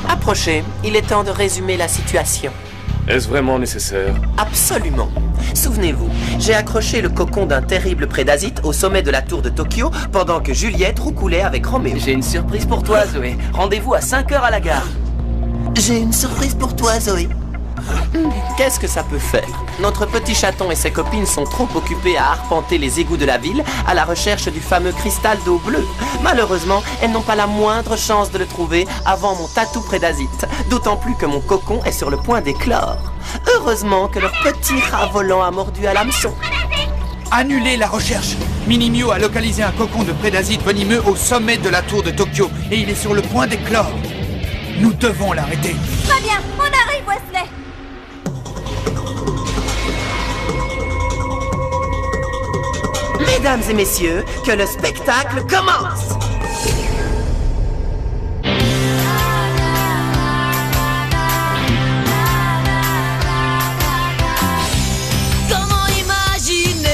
Approchez, il est temps de résumer la situation. Est-ce vraiment nécessaire? Absolument. Souvenez-vous, j'ai accroché le cocon d'un terrible prédasite au sommet de la tour de Tokyo pendant que Juliette roucoulait avec Roméo. J'ai une surprise pour toi, Zoé. Rendez-vous à 5h à la gare. J'ai une surprise pour toi, Zoé. Qu'est-ce que ça peut faire? Notre petit chaton et ses copines sont trop occupés à arpenter les égouts de la ville à la recherche du fameux cristal d'eau bleue. Malheureusement, elles n'ont pas la moindre chance de le trouver avant mon tatou prédasite. D'autant plus que mon cocon est sur le point d'éclore. Heureusement que leur petit rat volant a mordu à l'hameçon. Annulez la recherche. Minimio a localisé un cocon de prédasite venimeux au sommet de la tour de Tokyo et il est sur le point d'éclore. Nous devons l'arrêter. Très bien, on arrive, Wesley. Mesdames et messieurs, que le spectacle commence! Comment imaginer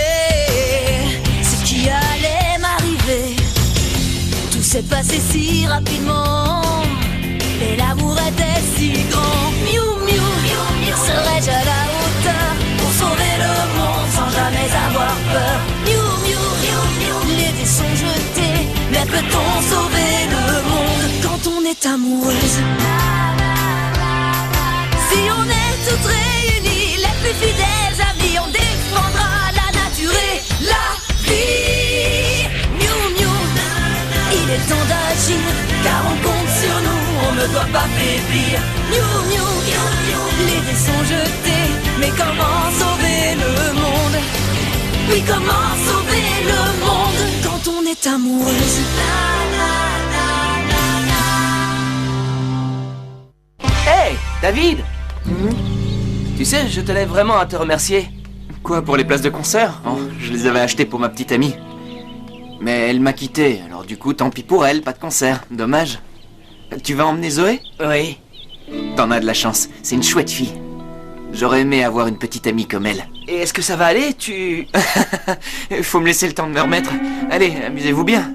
ce qui allait m'arriver? Tout s'est passé si rapidement, et l'amour était si grand. Miou, miou, serais-je à la hauteur pour sauver le monde sans jamais avoir peur? Miou, les dés sont jetés, mais peut-on sauver le monde quand on est amoureuse? Si on est toutes réunies, les plus fidèles amis, on défendra la nature et la vie. Miou, miou, il est temps d'agir, car on compte sur nous, on ne doit pas faiblir. Miou, miou, les dés sont jetés, mais comment sauver le monde? Oui, comment sauver le monde quand on est amoureuse? Hey, David! Tu sais, je tenais vraiment à te remercier. Quoi, pour les places de concert? Oh, je les avais achetées pour ma petite amie. Mais elle m'a quitté, alors du coup, tant pis pour elle, pas de concert. Dommage. Tu vas emmener Zoé? Oui. T'en as de la chance, c'est une chouette fille. J'aurais aimé avoir une petite amie comme elle. Et est-ce que ça va aller? Faut me laisser le temps de me remettre. Allez, amusez-vous bien.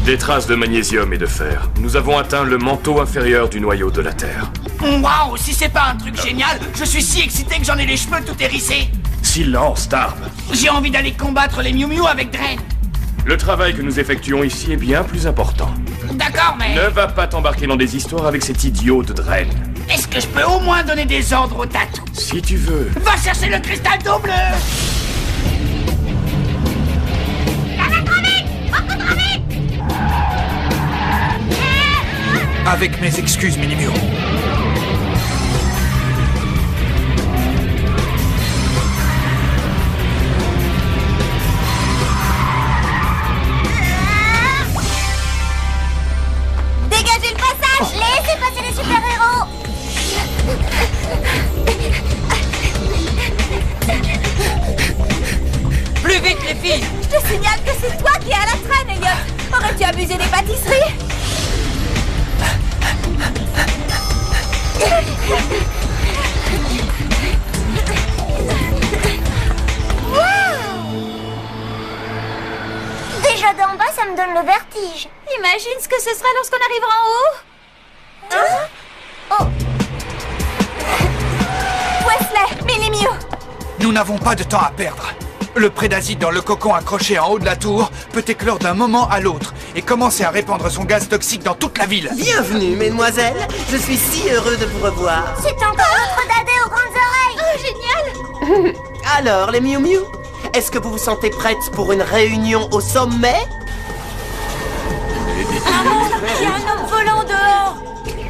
Des traces de magnésium et de fer. Nous avons atteint le manteau inférieur du noyau de la Terre. Waouh, si c'est pas un truc génial, je suis si excité que j'en ai les cheveux tout hérissés. Silence, Darb. J'ai envie d'aller combattre les Miu Miu avec Drain. Le travail que nous effectuons ici est bien plus important. D'accord, mais... Ne va pas t'embarquer dans des histoires avec cet idiot de Drain. Est-ce que je peux au moins donner des ordres au tatou? Si tu veux. Va chercher le cristal d'eau bleue! Ça va trop vite! Beaucoup trop vite! Avec mes excuses, Minimio. Dégagez le passage! Laissez passer les super-héros! Plus vite, les filles! Je te signale que c'est toi qui es à la traîne, Elliot! Aurais-tu abusé des pâtisseries? Déjà d'en bas, ça me donne le vertige. Imagine ce que ce sera lorsqu'on arrivera en haut. Hein? Oh. Wesley, Minimio. Nous n'avons pas de temps à perdre. Le prédasite dans le cocon accroché en haut de la tour peut éclore d'un moment à l'autre et commencer à répandre son gaz toxique dans toute la ville. Bienvenue, mesdemoiselles. Je suis si heureux de vous revoir. C'est encore notre dadé aux grandes oreilles. Oh, génial. Alors, les Miu Miu, est-ce que vous vous sentez prêtes pour une réunion au sommet? Il y a un homme volant dehors.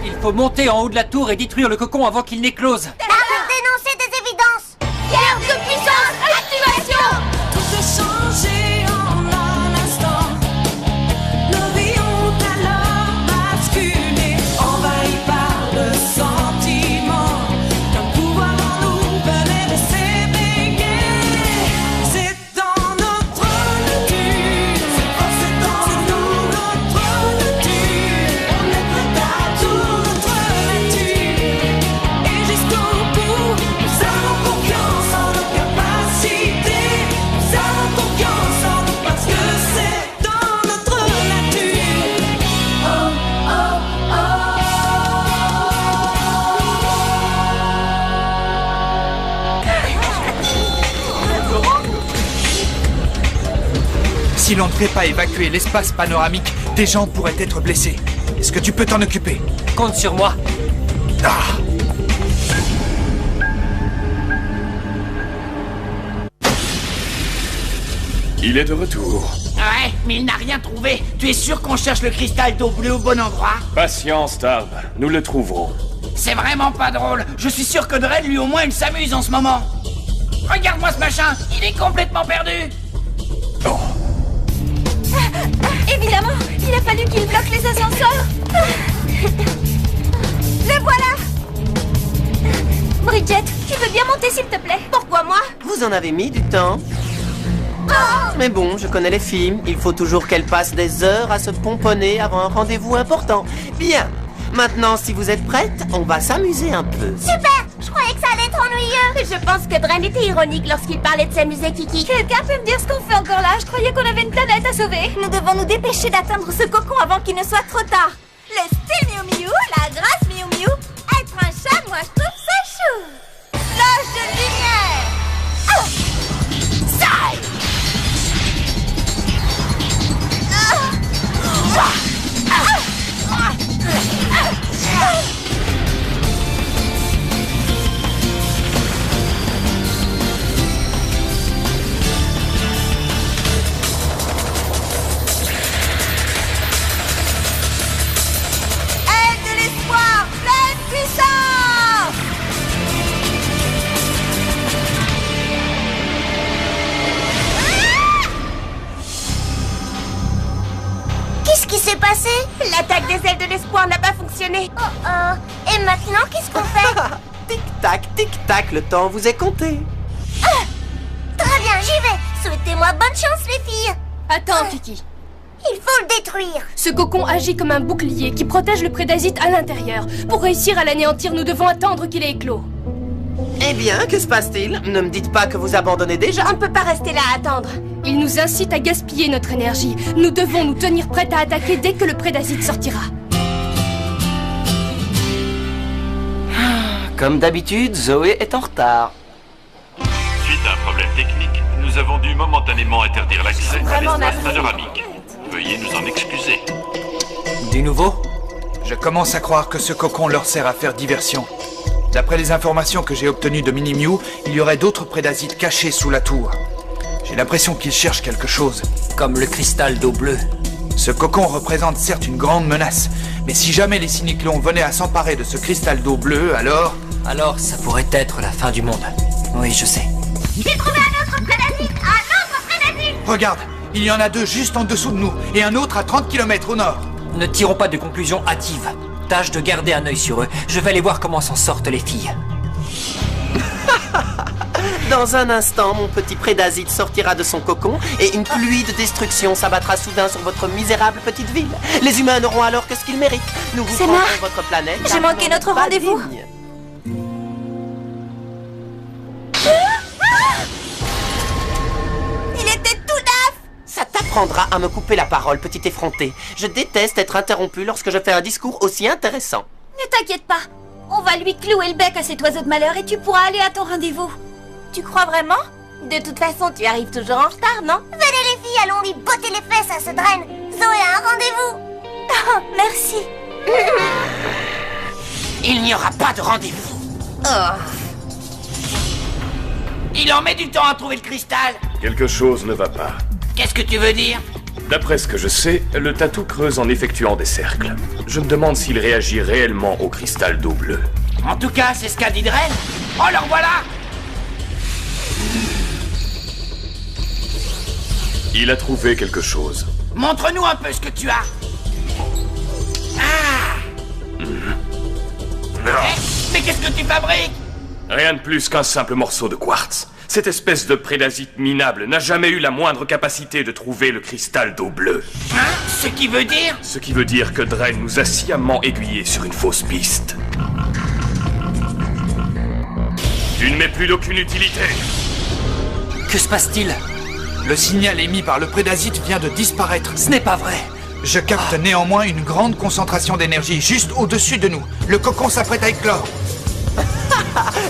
Il faut monter en haut de la tour et détruire le cocon avant qu'il n'éclose. Dénoncer des évidences. Guerre de puissance, activation. Tout peut changer en un instant. Nos vies ont alors basculé, envahis par le sentiment qu'un pouvoir en nous venait de s'éveiller. C'est dans notre nature, c'est dans notre nature. On est prêt à tout notre nature et jusqu'au Si l'on ne fait pas évacuer l'espace panoramique, des gens pourraient être blessés. Est-ce que tu peux t'en occuper? Compte sur moi. Ah! Il est de retour. Ouais, mais il n'a rien trouvé. Tu es sûr qu'on cherche le cristal d'eau bleue au bon endroit? Patience, Tarb. Nous le trouverons. C'est vraiment pas drôle. Je suis sûr que Dren, lui au moins, il s'amuse en ce moment. Regarde-moi ce machin, il est complètement perdu. Oh. Évidemment, il a fallu qu'il bloque les ascenseurs. Le voilà. Bridget, tu veux bien monter s'il te plaît? Pourquoi moi? Vous en avez mis du temps. Mais bon, je connais les films. Il faut toujours qu'elle passe des heures à se pomponner avant un rendez-vous important. Bien. Maintenant, si vous êtes prête, on va s'amuser un peu. Super! Je croyais que ça allait être ennuyeux. Je pense que Dren était ironique lorsqu'il parlait de s'amuser, Kiki. Quelqu'un peut me dire ce qu'on fait encore là? Je croyais qu'on avait une planète à sauver. Nous devons nous dépêcher d'atteindre ce cocon avant qu'il ne soit trop tard. Le style Miu Miu, la grâce Miu Miu. Être un chat, moi je trouve ça chou. Flash de lumière. Side. Aide de l'espoir, pleine puissance. Qu'est-ce qui s'est passé? L'attaque des ailes de l'espoir n'a pas fonctionné. Oh oh. Et maintenant, qu'est-ce qu'on fait? Tic-tac, tic-tac, le temps vous est compté. Très bien, j'y vais. Souhaitez-moi bonne chance, les filles. Attends, Kiki. Il faut le détruire. Ce cocon agit comme un bouclier qui protège le prédasite à l'intérieur. Pour réussir à l'anéantir, nous devons attendre qu'il ait éclos. Eh bien, que se passe-t-il? Ne me dites pas que vous abandonnez déjà. On ne peut pas rester là à attendre. Il nous incite à gaspiller notre énergie. Nous devons nous tenir prêts à attaquer dès que le prédasite sortira. Comme d'habitude, Zoé est en retard. Suite à un problème technique, nous avons dû momentanément interdire l'accès à l'espace panoramique. Veuillez nous en excuser. Du nouveau? Je commence à croire que ce cocon leur sert à faire diversion. D'après les informations que j'ai obtenues de Mini Miu, il y aurait d'autres prédasites cachés sous la tour. J'ai l'impression qu'ils cherchent quelque chose. Comme le cristal d'eau bleue. Ce cocon représente certes une grande menace, mais si jamais les cyclones venaient à s'emparer de ce cristal d'eau bleue, alors... Alors, ça pourrait être la fin du monde. Oui, je sais. J'ai trouvé un autre prédasite. Un autre prédasite. Regarde, il y en a deux juste en dessous de nous, et un autre à 30 km au nord. Ne tirons pas de conclusions hâtives. Tâche de garder un œil sur eux. Je vais aller voir comment s'en sortent les filles. Dans un instant, mon petit prédasite sortira de son cocon et une pluie de destruction s'abattra soudain sur votre misérable petite ville. Les humains n'auront alors que ce qu'ils méritent. Nous vous prendrons votre planète. J'ai manqué notre rendez-vous. Il était tout neuf. Ça t'apprendra à me couper la parole, petit effronté. Je déteste être interrompu lorsque je fais un discours aussi intéressant. Ne t'inquiète pas. On va lui clouer le bec à cet oiseau de malheur et tu pourras aller à ton rendez-vous. Tu crois vraiment? De toute façon, tu arrives toujours en retard, non? Venez les filles, allons lui botter les fesses à ce Dren. Zoé a un rendez-vous. Oh, merci. Il n'y aura pas de rendez-vous. Il en met du temps à trouver le cristal. Quelque chose ne va pas. Qu'est-ce que tu veux dire? D'après ce que je sais, le tatou creuse en effectuant des cercles. Je me demande s'il réagit réellement au cristal d'eau bleue. En tout cas, c'est ce qu'a dit Dren. Oh, leur voilà. Il a trouvé quelque chose. Montre-nous un peu ce que tu as. Mais qu'est-ce que tu fabriques? Rien de plus qu'un simple morceau de quartz. Cette espèce de prédasite minable n'a jamais eu la moindre capacité de trouver le cristal d'eau bleue. Hein? Ce qui veut dire? Ce qui veut dire que Dren nous a sciemment aiguillés sur une fausse piste. Tu ne mets plus d'aucune utilité. Que se passe-t-il? Le signal émis par le prédasite vient de disparaître. Ce n'est pas vrai. Je capte néanmoins une grande concentration d'énergie juste au-dessus de nous. Le cocon s'apprête à éclore.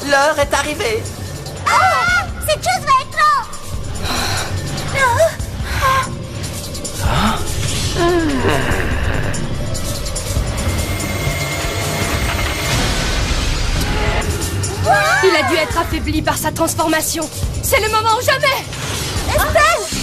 L'heure est arrivée. Cette chose va éclore. affaibli par sa transformation. C'est le moment ou jamais. Estelle!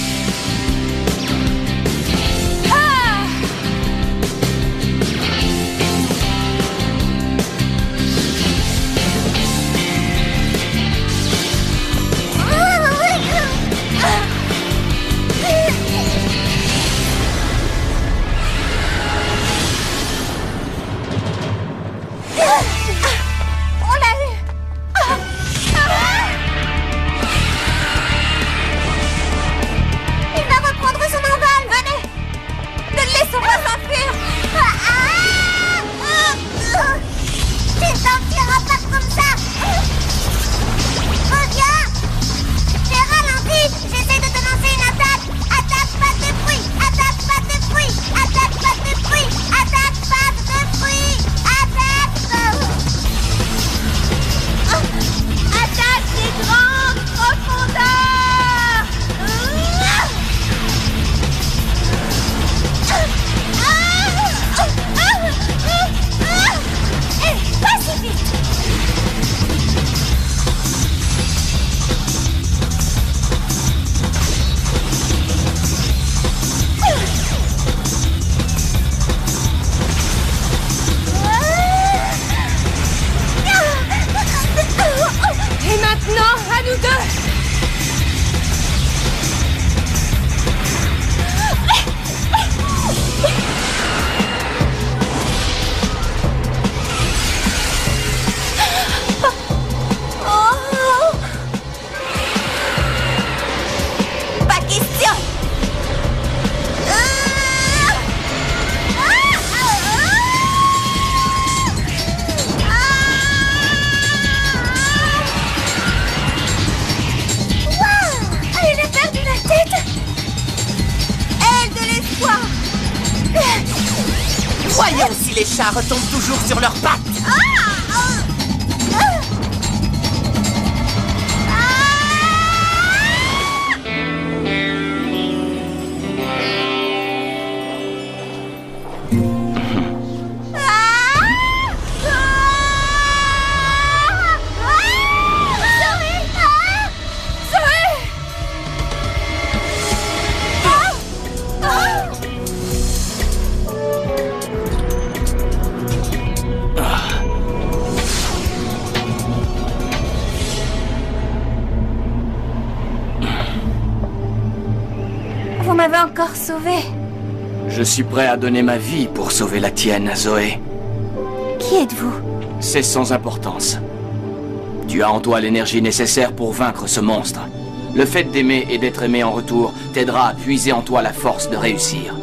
Voyons si les chats retombent toujours sur leurs pattes. Vous m'avez encore sauvé. Je suis prêt à donner ma vie pour sauver la tienne, Zoé. Qui êtes-vous? C'est sans importance. Tu as en toi l'énergie nécessaire pour vaincre ce monstre. Le fait d'aimer et d'être aimé en retour t'aidera à puiser en toi la force de réussir.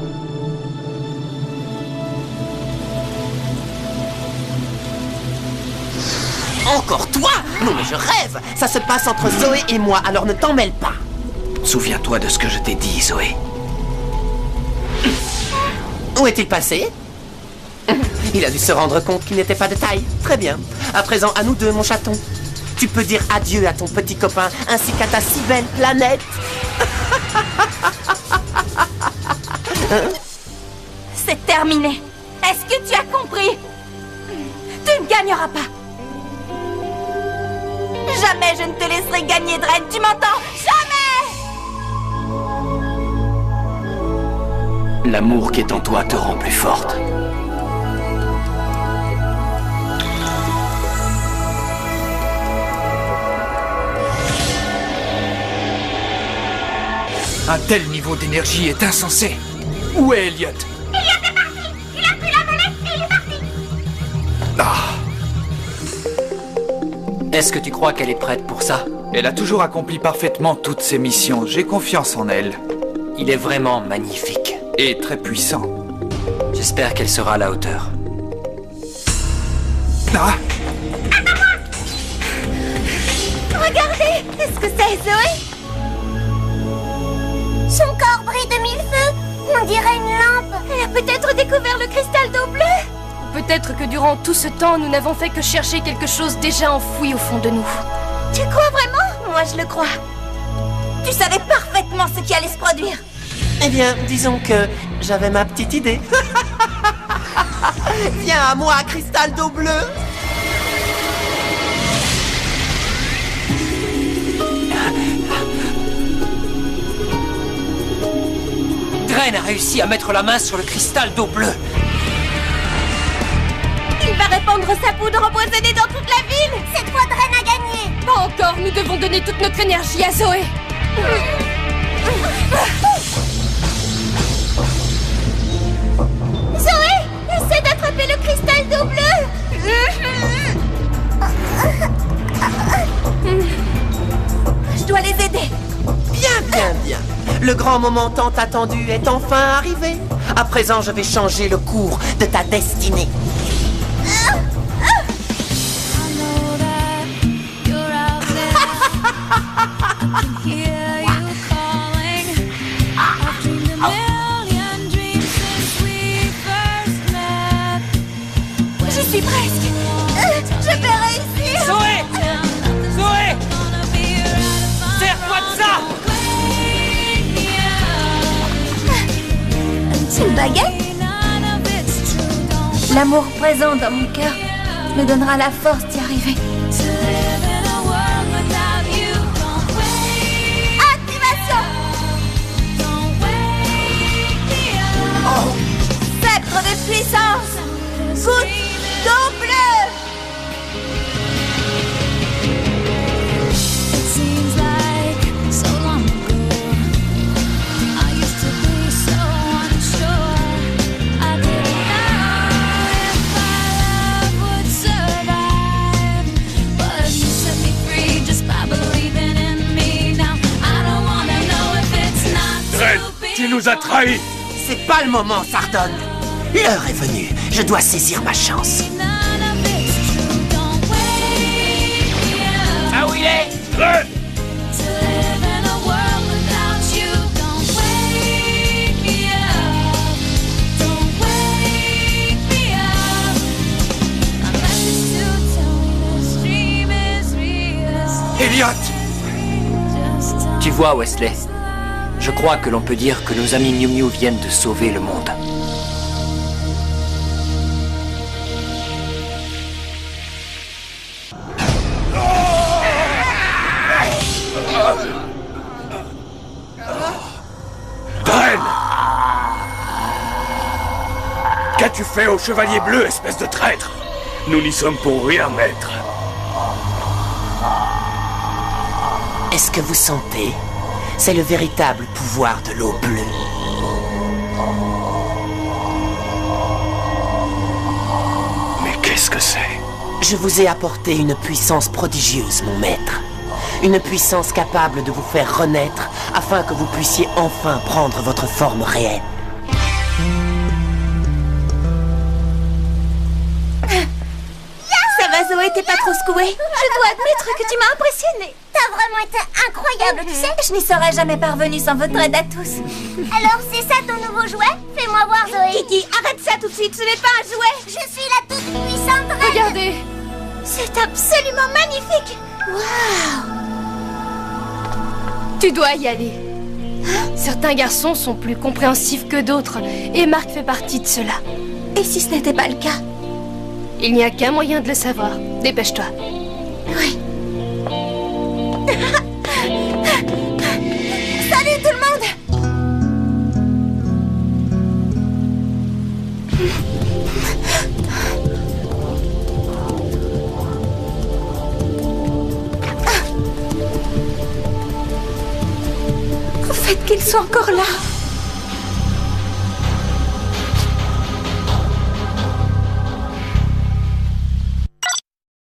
Encore toi? Non mais je rêve. Ça se passe entre Zoé et moi, alors ne t'en mêle pas. Souviens-toi de ce que je t'ai dit, Zoé. Où est-il passé? Il a dû se rendre compte qu'il n'était pas de taille. Très bien. À présent, à nous deux, mon chaton. Tu peux dire adieu à ton petit copain, ainsi qu'à ta si belle planète. C'est terminé. Est-ce que tu as compris? Tu ne gagneras pas. Jamais je ne te laisserai gagner, Dren. Tu m'entends? Jamais! L'amour qui est en toi te rend plus forte. Un tel niveau d'énergie est insensé. Où est Elliot? Elliot est parti! Il a pris la molette et il est parti! Est-ce que tu crois qu'elle est prête pour ça? Elle a toujours accompli parfaitement toutes ses missions. J'ai confiance en elle. Il est vraiment magnifique. Et très puissant. J'espère qu'elle sera à la hauteur. Ah! Regardez! Qu'est-ce que c'est, Zoé? Son corps brille de mille feux. On dirait une lampe. Elle a peut-être découvert le cristal d'eau bleue. Peut-être que durant tout ce temps, nous n'avons fait que chercher quelque chose déjà enfoui au fond de nous. Tu crois vraiment? Moi, je le crois. Tu savais parfaitement ce qui allait se produire. Eh bien, disons que j'avais ma petite idée. Viens à moi, cristal d'eau bleue. Dren a réussi à mettre la main sur le cristal d'eau bleue. Il va répandre sa poudre empoisonnée dans toute la ville. Cette fois, Dren a gagné. Pas encore, nous devons donner toute notre énergie à Zoé. Zoé, essaie d'attraper le cristal d'eau bleue. Je dois les aider. Bien. Le grand moment tant attendu est enfin arrivé. À présent, je vais changer le cours de ta destinée. J'y suis presque. Je vais réussir. Zoé! Zoé! Serre-toi de ça! Une baguette? L'amour présent dans mon cœur me donnera la force d'y arriver. Activation! Oh. Sceptre de puissance! Goutte d'eau bleue! Dren, tu nous as trahis! C'est pas le moment, Sardone. L'heure est venue. Je dois saisir ma chance. Ah où il est? Dren! Elliot! Tu vois, Wesley, je crois que l'on peut dire que nos amis Miu Miu viennent de sauver le monde. Dren! Qu'as-tu fait au Chevalier Bleu, espèce de traître? Nous n'y sommes pour rien, maître. Est-ce que vous sentez? C'est le véritable pouvoir de l'eau bleue. Mais qu'est-ce que c'est? Je vous ai apporté une puissance prodigieuse, mon maître. Une puissance capable de vous faire renaître afin que vous puissiez enfin prendre votre forme réelle. Ça va, Zoé, t'es pas trop secouée? Je dois admettre que tu m'as impressionnée. T'as vraiment été incroyable, tu sais. Je n'y serais jamais parvenue sans votre aide à tous. Alors, c'est ça ton nouveau jouet? Fais-moi voir, Zoé. Kiki, arrête ça tout de suite, ce n'est pas un jouet. Je suis la toute puissante reine. Regardez. C'est absolument magnifique. Waouh. Tu dois y aller. Certains garçons sont plus compréhensifs que d'autres, et Marc fait partie de cela. Et si ce n'était pas le cas? Il n'y a qu'un moyen de le savoir. Dépêche-toi. Oui. Salut tout le monde! Au fait qu'ils soient encore là.